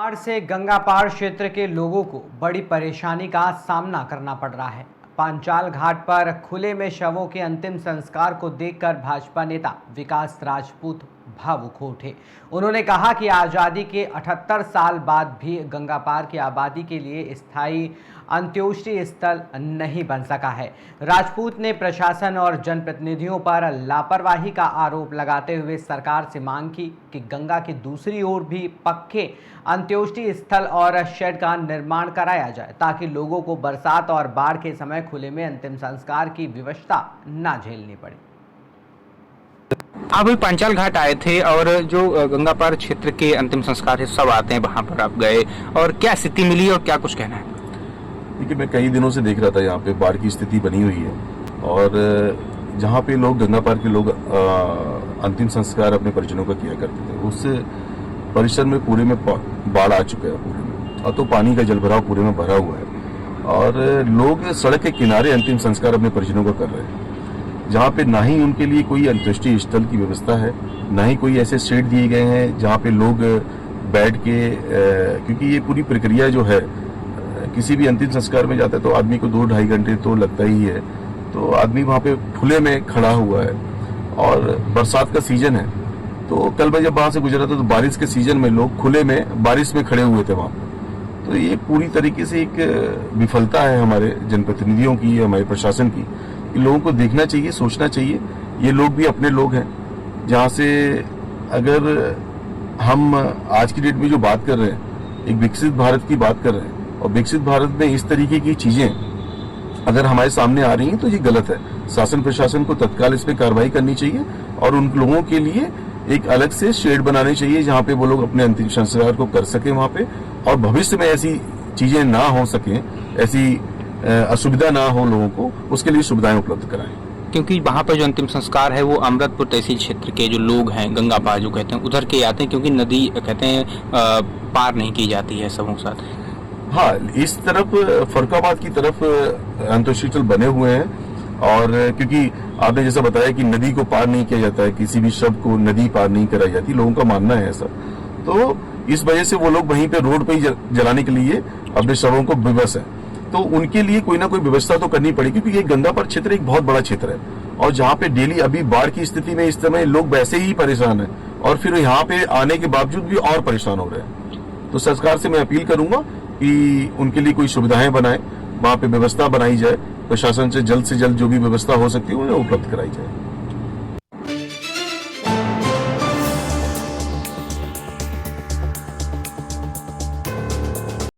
बाढ़ से गंगा पार क्षेत्र के लोगों को बड़ी परेशानी का सामना करना पड़ रहा है। पांचाल घाट पर खुले में शवों के अंतिम संस्कार को देखकर भाजपा नेता विकास राजपूत भावुक हो उठे। उन्होंने कहा कि आज़ादी के 78 साल बाद भी गंगा पार की आबादी के लिए स्थायी अंत्योष्टि स्थल नहीं बन सका है। राजपूत ने प्रशासन और जनप्रतिनिधियों पर लापरवाही का आरोप लगाते हुए सरकार से मांग की कि गंगा की दूसरी ओर भी पक्के अंत्योष्टि स्थल और शेड का निर्माण कराया जाए ताकि लोगों को बरसात और बाढ़ के समय खुले में अंतिम संस्कार की विवशता न झेलनी पड़े। आप अभी पांचाल घाट आए थे और जो गंगा पार क्षेत्र के अंतिम संस्कार है सब आते हैं, वहां पर आप गए और क्या स्थिति मिली और क्या कुछ कहना है? देखिए, मैं कई दिनों से देख रहा था यहाँ पे बाढ़ की स्थिति बनी हुई है और जहाँ पे लोग गंगा पार के लोग अंतिम संस्कार अपने परिजनों का किया करते थे, उस परिसर में पूरे में बाढ़ आ चुका है पूरे में, और तो पानी का जलभराव पूरे में भरा हुआ है और लोग सड़क के किनारे अंतिम संस्कार अपने परिजनों का कर रहे हैं, जहाँ पे ना ही उनके लिए कोई अंत्येष्टि स्थल की व्यवस्था है, ना ही कोई ऐसे शेड दिए गए हैं जहाँ पे लोग बैठ के क्योंकि ये पूरी प्रक्रिया जो है, किसी भी अंतिम संस्कार में जाता है तो आदमी को 2-2.5 घंटे तो लगता ही है, तो आदमी वहाँ पे खुले में खड़ा हुआ है और बरसात का सीजन है। तो कल मैं जब वहां से गुजरा था तो बारिश के सीजन में लोग खुले में बारिश में खड़े हुए थे वहां पर। तो ये पूरी तरीके से एक विफलता है हमारे जनप्रतिनिधियों की, हमारे प्रशासन की। लोगों को देखना चाहिए, सोचना चाहिए, ये लोग भी अपने लोग हैं। जहाँ से अगर हम आज की डेट में जो बात कर रहे हैं, एक विकसित भारत की बात कर रहे हैं, और विकसित भारत में इस तरीके की चीजें अगर हमारे सामने आ रही हैं तो ये गलत है। शासन प्रशासन को तत्काल इस पे कार्रवाई करनी चाहिए और उन लोगों के लिए एक अलग से शेड बनाने चाहिए जहाँ पे वो लोग अपने अंतिम संस्कार को कर सके वहां पे, और भविष्य में ऐसी चीजें ना हो सके, ऐसी असुविधा ना हो लोगों को, उसके लिए सुविधाएं उपलब्ध कराएं। क्योंकि वहाँ पर जो अंतिम संस्कार है वो अमृतपुर तहसील क्षेत्र के जो लोग हैं, गंगा पार जो कहते हैं, उधर के आते हैं, क्योंकि नदी कहते हैं पार नहीं की जाती है सबों के साथ। हाँ, इस तरफ फरुखाबाद की तरफ अंत्योष्टि बने हुए हैं, और क्योंकि आपने जैसा बताया कि नदी को पार नहीं किया जाता है, किसी भी शब्द को नदी पार नहीं कराई जाती, लोगों का मानना है ऐसा। तो इस वजह से वो लोग वहीं पे रोड पे ही जलाने के लिए अपने शवों को विवश है। तो उनके लिए कोई ना कोई व्यवस्था तो करनी पड़ेगी, क्योंकि ये गंगा पार क्षेत्र एक बहुत बड़ा क्षेत्र है और जहाँ पे डेली अभी बाढ़ की स्थिति में इस समय लोग वैसे ही परेशान है और फिर यहाँ पे आने के बावजूद भी और परेशान हो रहे हैं। तो सरकार से मैं अपील करूंगा कि उनके लिए कोई सुविधाएं बनाए, वहां पे व्यवस्था बनाई जाए, प्रशासन से जल्द जो भी व्यवस्था हो सकती है उन्हें उपलब्ध कराई जाए।